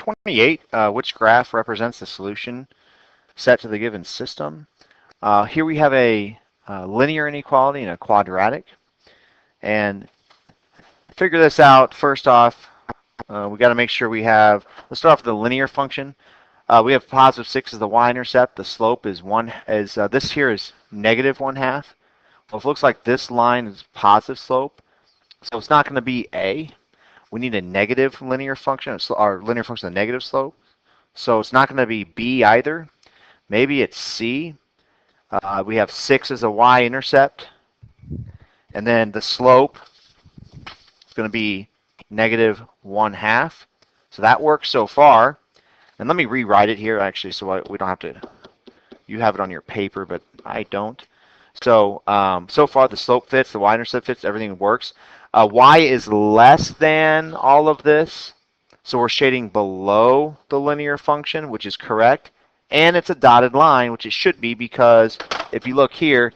28, which graph represents the solution set to the given system? Here we have a linear inequality and a quadratic. And to figure this out, first off, we got to make sure we have, let's start off with the linear function. We have positive 6 as the y-intercept. The slope is this here is negative 1/2. Well, it looks like this line is positive slope, so it's not going to be a. We need a negative linear function, or linear function of negative slope. So it's not going to be b either. Maybe it's c. We have 6 as a y-intercept, and then the slope is going to be negative 1/2. So that works so far. And let me rewrite it here, actually, so we don't have to. You have it on your paper, but I don't. So so far the slope fits, the y-intercept fits, everything works. Y is less than all of this, so we're shading below the linear function, which is correct. And it's a dotted line, which it should be, because if you look here,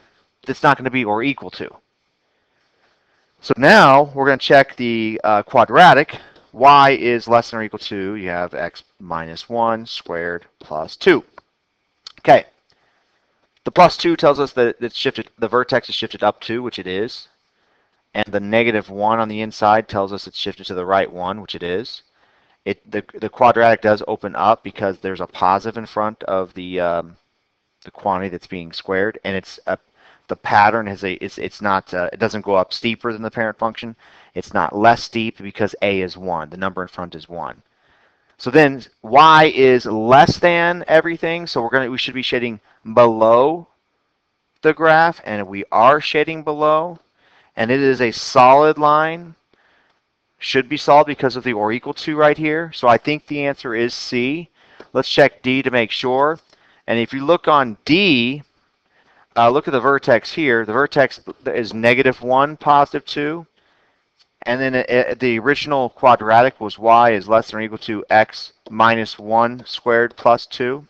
it's not going to be or equal to. So now we're going to check the quadratic. Y is less than or equal to, you have x minus 1 squared plus 2. Okay. The plus 2 tells us that it's shifted, the vertex is shifted up 2, which it is. And the negative 1 on the inside tells us it's shifted to the right 1, which it is. The quadratic does open up because there's a positive in front of the quantity that's being squared, and the pattern is it doesn't go up steeper than the parent function. It's not less steep because a is 1. The number in front is 1. So then y is less than everything, so we should be shading below the graph, and we are shading below, and it is a solid line. Should be solid because of the or equal to right here. So I think the answer is C. Let's check D to make sure. And if you look on D, look at the vertex here. The vertex is negative 1, positive 2. And then the original quadratic was y is less than or equal to x minus 1 squared plus 2.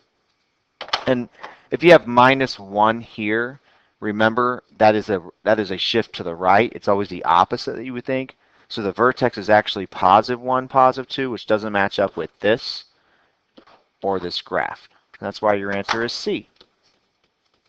And if you have minus 1 here, remember that is a shift to the right. It's always the opposite that you would think. So the vertex is actually positive 1, positive 2, which doesn't match up with this or this graph. That's why your answer is C.